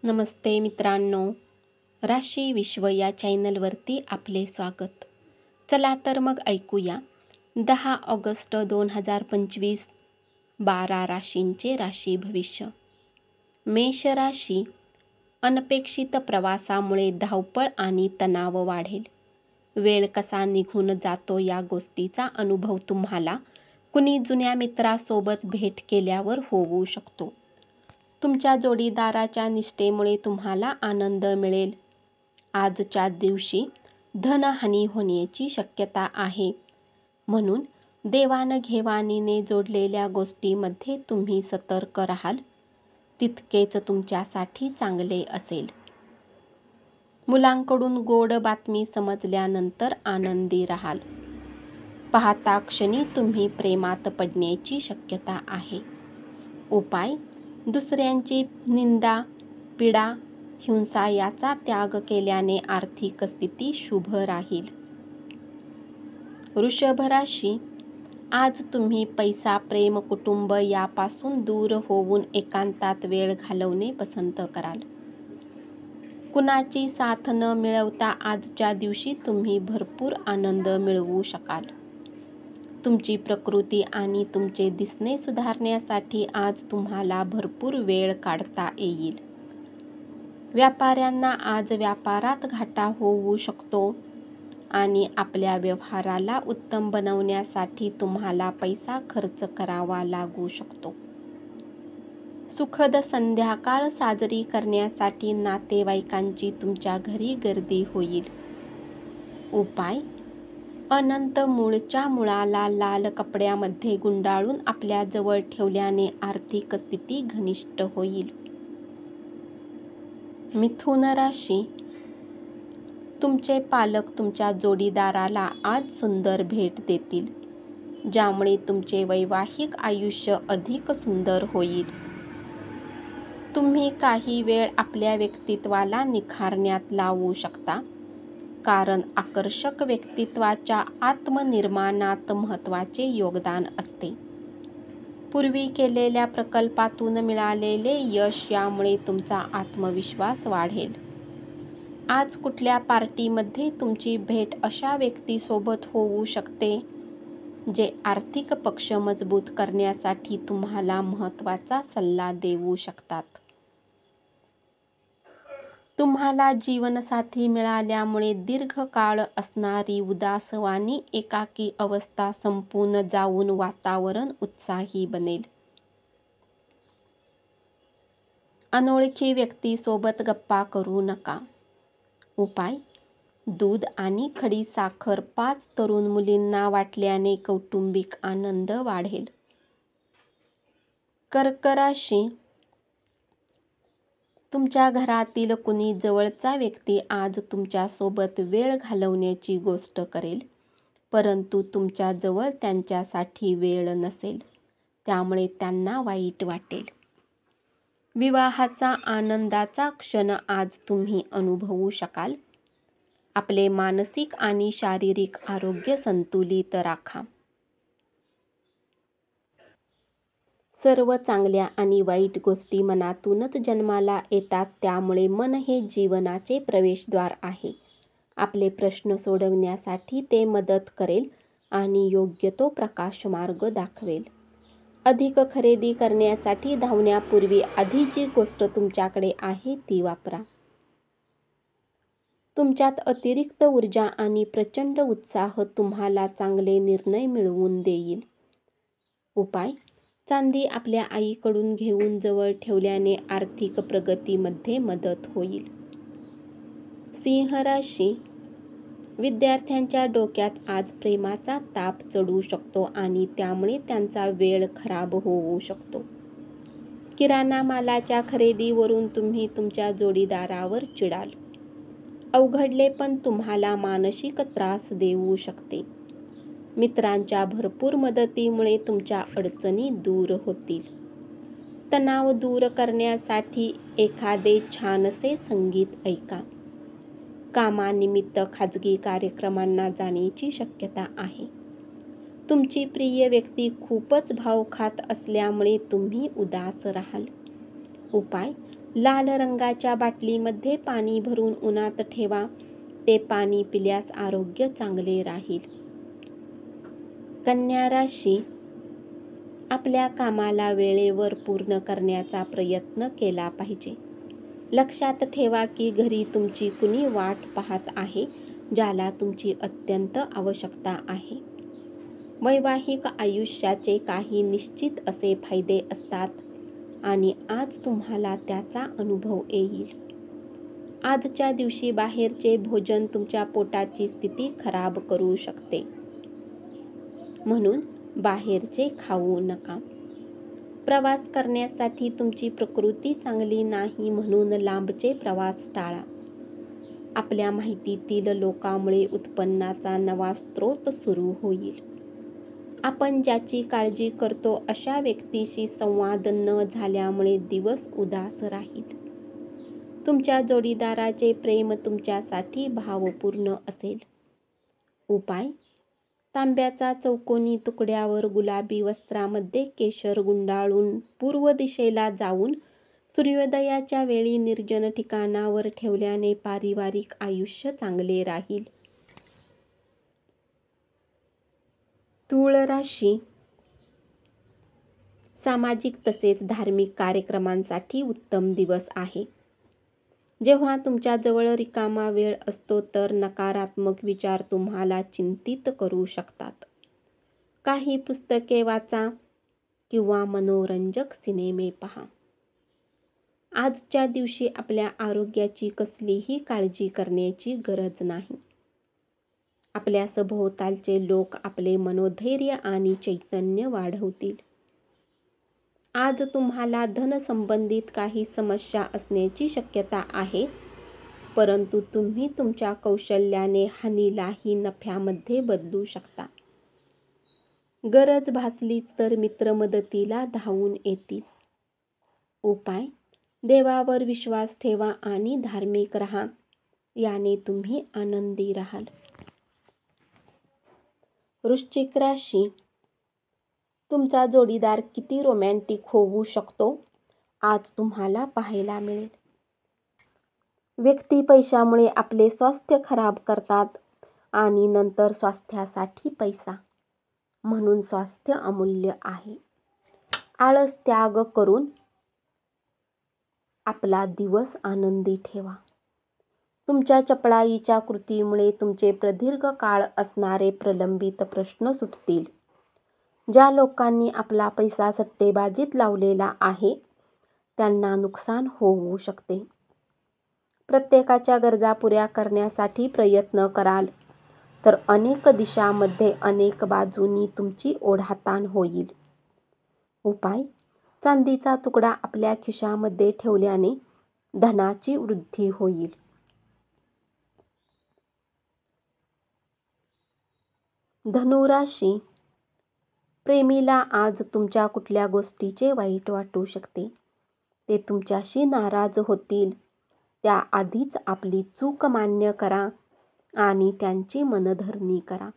नमस्ते मित्रांनो, राशी विश्व या चॅनलवरती आपले स्वागत. चला तर मग ऐकूया 10 ऑगस्ट 2025 12 राशींचे राशी भविष्य. मेष राशी, अनपेक्षित प्रवासामुळे धावपळ आणि तणाव वाढेल. वेळ कसा निघून जातो या गोष्टीचा अनुभव तुम्हाला कुणी जुन्या मित्रासोबत भेट केल्यावर होऊ शकतो. तुमच्या जोडीदाराच्या निष्ठेमुळे तुम्हाला आनंद मिळेल. आजच्या दिवशी धनहानी होण्याची शक्यता आहे, म्हणून देवाणघेवाणीने जोडलेल्या गोष्टींमध्ये तुम्ही सतर्क राहाल, तितकेच तुमच्यासाठी चांगले असेल. मुलांकडून गोड बातमी समजल्यानंतर आनंदी राहाल. पाहता क्षणी तुम्ही प्रेमात पडण्याची शक्यता आहे. उपाय: दुसऱ्यांची निंदा, पीडा, हिंसा याचा त्याग केल्याने आर्थिक स्थिती शुभ राहील. वृषभ राशी, आज तुम्ही पैसा, प्रेम, कुटुंब यापासून दूर होऊन एकांतात वेळ घालवणे पसंत कराल. कुणाची साथ न मिळवता आजच्या दिवशी तुम्ही भरपूर आनंद मिळवू शकाल. तुमची प्रकृती आणि तुमचे दिसणे सुधारण्यासाठी आज तुम्हाला भरपूर वेळ काढता येईल. व्यापाऱ्यांना आज व्यापारात घाटा होऊ शकतो आणि आपल्या व्यवहाराला उत्तम बनवण्यासाठी तुम्हाला पैसा खर्च करावा लागू शकतो. सुखद संध्याकाळ साजरी करण्यासाठी नातेवाईकांची तुमच्या घरी गर्दी होईल. उपाय: अनंत मूळच्या मुळाला लाल कपड्यामध्ये गुंडाळून आपल्या जवळ ठेवल्याने आर्थिक स्थिती घनिष्ठ होईल. मिथुन राशी, तुमचे पालक तुमच्या जोडीदाराला आज सुंदर भेट देतील, ज्यामुळे तुमचे वैवाहिक आयुष्य अधिक सुंदर होईल. तुम्ही काही वेळ आपल्या व्यक्तित्वाला निखारण्यात लावू शकता, कारण आकर्षक व्यक्तित्वाच्या आत्मनिर्माणात महत्त्वाचे योगदान असते. पूर्वी केलेल्या प्रकल्पातून मिळालेले यश यामुळे तुमचा आत्मविश्वास वाढेल. आज कुठल्या पार्टीमध्ये तुमची भेट अशा व्यक्तीसोबत होऊ शकते, जे आर्थिक पक्ष मजबूत करण्यासाठी तुम्हाला महत्त्वाचा सल्ला देऊ शकतात. तुम्हाला जीवनसाथी मिळाल्यामुळे दीर्घकाळ असणारी उदासवाणी, एकाकी अवस्था संपून जाऊन वातावरण उत्साही बनेल. अनोळखी व्यक्तीसोबत गप्पा करू नका. उपाय: दूध आणि खडीसाखर 5 तरुण मुलींना वाटल्याने कौटुंबिक आनंद वाढेल. कर्क राशी, तुमच्या घरातील कुणी जवळचा व्यक्ती आज तुमच्यासोबत वेळ घालवण्याची गोष्ट करेल, परंतु तुमच्याजवळ त्यांच्यासाठी वेळ नसेल, त्यामुळे त्यांना वाईट वाटेल. विवाहाचा आनंदाचा क्षण आज तुम्ही अनुभवू शकाल. आपले मानसिक आणि शारीरिक आरोग्य संतुलित राखा. सर्व चांगल्या आणि वाईट गोष्टी मनातूनच जन्माला येतात, त्यामुळे मन हे जीवनाचे प्रवेशद्वार आहे. आपले प्रश्न सोडवण्यासाठी ते मदत करेल आणि योग्य तो प्रकाशमार्ग दाखवेल. अधिक खरेदी करण्यासाठी धावण्यापूर्वी आधी जी गोष्ट तुमच्याकडे आहे ती वापरा. तुमच्यात अतिरिक्त ऊर्जा आणि प्रचंड उत्साह तुम्हाला चांगले निर्णय मिळवून देईल. उपाय: चांदी आपल्या आईकडून घेऊन जवळ ठेवल्याने आर्थिक प्रगतीमध्ये मदत होईल. सिंह राशी, विद्यार्थ्यांच्या डोक्यात आज प्रेमाचा ताप चढू शकतो आणि त्यामुळे त्यांचा वेळ खराब होऊ शकतो. किराणा मालाच्या खरेदीवरून तुम्ही तुमच्या जोडीदारावर चिडाल. अवघडले पण तुम्हाला मानसिक त्रास देऊ शकते. मित्रांच्या भरपूर मदतीमुळे तुमच्या अडचणी दूर होतील. तणाव दूर करण्यासाठी एखादे छानसे संगीत ऐका. कामानिमित्त खाजगी कार्यक्रमांना जाण्याची शक्यता आहे. तुमची प्रिय व्यक्ती खूपच भाव खात असल्यामुळे तुम्ही उदास राहाल. उपाय: लाल रंगाच्या बाटलीमध्ये पाणी भरून उन्हात ठेवा. ते पाणी पिल्यास आरोग्य चांगले राहील. कन्या राशी, आपल्या कामाला वेळेवर पूर्ण करण्याचा प्रयत्न केला पाहिजे. लक्षात ठेवा की घरी तुमची कुणी वाट पाहत आहे, ज्याला तुमची अत्यंत आवश्यकता आहे. वैवाहिक आयुष्याचे काही निश्चित असे फायदे असतात आणि आज तुम्हाला त्याचा अनुभव येईल. आजच्या दिवशी बाहेरचे भोजन तुमच्या पोटाची स्थिती खराब करू शकते, म्हणून बाहेरचे खाऊ नका. प्रवास करण्यासाठी तुमची प्रकृती चांगली नाही, म्हणून लांबचे प्रवास टाळा. आपल्या माहितीतील लोकांमुळे उत्पन्नाचा नवा स्रोत सुरू होईल. आपण ज्याची काळजी करतो अशा व्यक्तीशी संवाद न झाल्यामुळे दिवस उदास राहील. तुमच्या जोडीदाराचे प्रेम तुमच्यासाठी भावपूर्ण असेल. उपाय: तांब्याचा चौकोनी तुकड्यावर गुलाबी वस्त्रामध्ये केशर गुंडाळून पूर्व दिशेला जाऊन सूर्योदयाच्या वेळी निर्जन ठिकाणावर ठेवल्याने पारिवारिक आयुष्य चांगले राहील. तूळ राशी, सामाजिक तसेच धार्मिक कार्यक्रमांसाठी उत्तम दिवस आहे. जेव्हा तुमच्याजवळ रिकामा वेळ असतो तर नकारात्मक विचार तुम्हाला चिंतित करू शकतात. काही पुस्तके वाचा किंवा मनोरंजक सिनेमे पहा. आजच्या दिवशी आपल्या आरोग्याची कसलीही काळजी करण्याची गरज नाही. आपल्या सभोवतालचे लोक आपले मनोधैर्य आणि चैतन्य वाढवतील. आज तुम्हाला धनसंबंधित काही समस्या असण्याची शक्यता आहे, परंतु तुम्ही तुमच्या कौशल्याने हानीलाही नफ्यामध्ये बदलू शकता. गरज भासलीच तर मित्र मदतीला धावून येतील. उपाय: देवावर विश्वास ठेवा आणि धार्मिक राहा, याने तुम्ही आनंदी राहाल. वृश्चिक राशी, तुमचा जोडीदार किती रोमॅन्टिक होऊ शकतो आज तुम्हाला पाहायला मिळेल. व्यक्ती पैशामुळे आपले स्वास्थ्य खराब करतात आणि नंतर स्वास्थ्यासाठी पैसा, म्हणून स्वास्थ्य अमूल्य आहे. आळस त्याग करून आपला दिवस आनंदी ठेवा. तुमच्या चपळाईच्या कृतीमुळे तुमचे प्रदीर्घ काळ असणारे प्रलंबित प्रश्न सुटतील. ज्या लोकांनी आपला पैसा सट्टेबाजीत लावलेला आहे त्यांना नुकसान होऊ शकते. प्रत्येकाच्या गरजा पुऱ्या करण्यासाठी प्रयत्न कराल तर अनेक दिशांमध्ये अनेक बाजूंनी तुमची ओढाताण होईल. उपाय: चांदीचा तुकडा आपल्या खिशामध्ये ठेवल्याने धनाची वृद्धी होईल. धनु राशी, प्रेमीला आज तुमच्या कुठल्या गोष्टीचे वाईट वाटू शकते. ते तुमच्याशी नाराज होतील. त्याआधीच आपली चूक मान्य करा आणि त्यांची मनधरणी करा.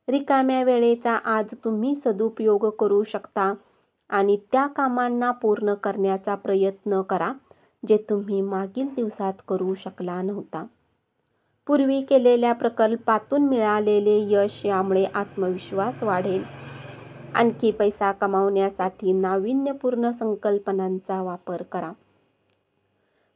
रिकाम्या वेळेचा आज तुम्ही सदुपयोग करू शकता आणि त्या कामांना पूर्ण करण्याचा प्रयत्न करा जे तुम्ही मागील दिवसात करू शकला नव्हता. पूर्वी केलेल्या प्रकल्पातून मिळालेले यश यामुळे आत्मविश्वास वाढेल. आणखी पैसा कमावण्यासाठी नाविन्यपूर्ण संकल्पनांचा वापर करा.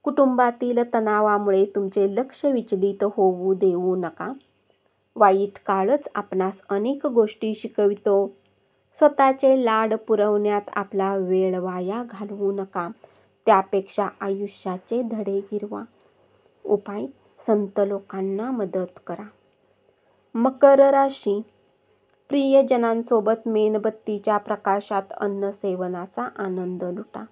कुटुंबातील तणावामुळे तुमचे लक्ष विचलित होऊ देऊ नका. वाईट काळच आपणास अनेक गोष्टी शिकवितो. स्वतःचे लाड पुरवण्यात आपला वेळ वाया घालवू नका. त्यापेक्षा आयुष्याचे धडे गिरवा. उपाय: संत लोकांना मदत करा. मकर राशी, प्रियजनांसोबत मेणबत्तीच्या प्रकाशात अन्न सेवनाचा आनंद लुटा.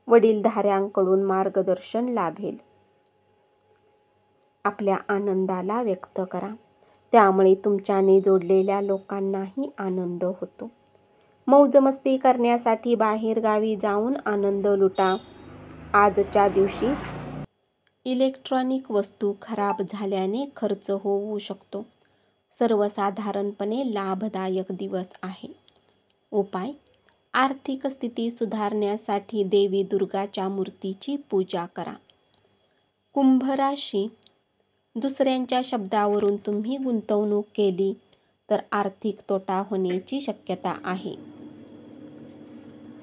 वडीलधाऱ्यांकडून मार्गदर्शन लाभेल. आपल्या आनंदाला व्यक्त करा, त्यामुळे तुमच्याने जोडलेल्या लोकांनाही आनंद होतो. मौजमस्ती करण्यासाठी बाहेरगावी जाऊन आनंद लुटा. आजच्या दिवशी इलेक्ट्रॉनिक वस्तू खराब झाल्याने खर्च होऊ शकतो. सर्वसाधारणपणे लाभदायक दिवस आहे. उपाय: आर्थिक स्थिती सुधारण्यासाठी देवी दुर्गाच्या मूर्तीची पूजा करा. कुंभ राशी, दुसऱ्यांच्या शब्दावरून तुम्ही गुंतवणूक केली तर आर्थिक तोटा होण्याची शक्यता आहे.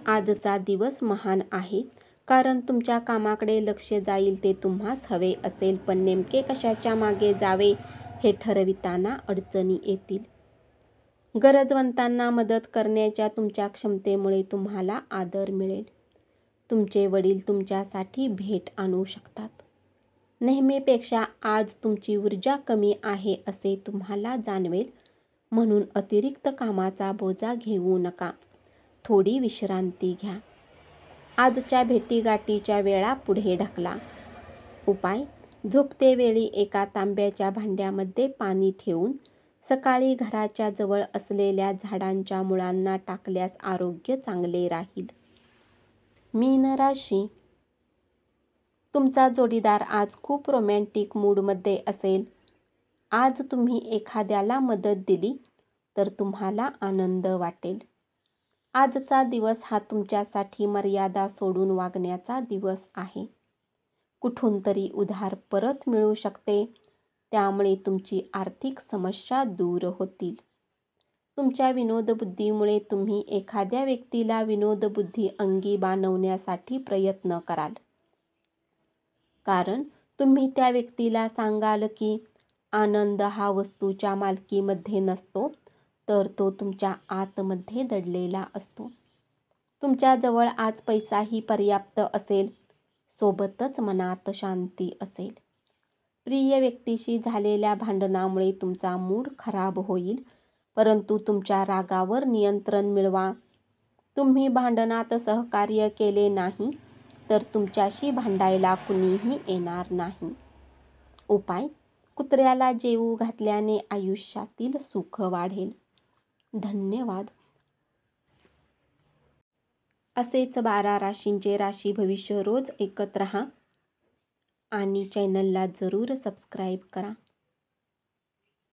आजचा दिवस महान आहे, कारण तुमच्या कामाकडे लक्ष जाईल ते तुम्हास हवे असेल, पण नेमके कशाच्या मागे जावे हे ठरविताना अडचणी येतील. गरजवंतांना मदत करण्याच्या तुमच्या क्षमतेमुळे तुम्हाला आदर मिळेल. तुमचे वडील तुमच्यासाठी भेट आणू शकतात. नेहमीपेक्षा आज तुमची ऊर्जा कमी आहे असे तुम्हाला जाणवेल, म्हणून अतिरिक्त कामाचा बोजा घेऊ नका. थोडी विश्रांती घ्या. आजच्या भेटीगाठीच्या वेळा पुढे ढकला. उपाय: झोपतेवेळी एका तांब्याच्या भांड्यामध्ये पाणी ठेवून सकाळी घराच्या जवळ असलेल्या झाडांच्या मुळांना टाकल्यास आरोग्य चांगले राहील. मीन राशी, तुमचा जोडीदार आज खूप रोमॅन्टिक मूडमध्ये असेल. आज तुम्ही एखाद्याला मदत दिली तर तुम्हाला आनंद वाटेल. आजचा दिवस हा तुमच्यासाठी मर्यादा सोडून वागण्याचा दिवस आहे. कुठून तरी उधार परत मिळू शकते, त्यामुळे तुमची आर्थिक समस्या दूर होतील. तुमच्या विनोदबुद्धीमुळे तुम्ही एखाद्या व्यक्तीला विनोदबुद्धी अंगी बाणवण्यासाठी प्रयत्न कराल. कारण तुम्ही त्या व्यक्तीला सांगाल की आनंद हा वस्तूच्या मालकीमध्ये नसतो, तर तो तुमच्या आतमध्ये दडलेला असतो. तुमच्याजवळ आज पैसाही पर्याप्त असेल, सोबतच मनात शांती असेल. प्रिय व्यक्तीशी झालेल्या भांडणामुळे तुमचा मूड खराब होईल, परंतु तुमच्या रागावर नियंत्रण मिळवा. तुम्ही भांडणात सहकार्य केले नाही तर तुमच्याशी भांडायला कुणीही येणार नाही. उपाय: कुत्र्याला जेवू घातल्याने आयुष्यातील सुख वाढेल. धन्यवाद. असेच 12 राशींचे राशी भविष्य रोज ऐकत रहा आणि चॅनलला जरूर सबस्क्राईब करा.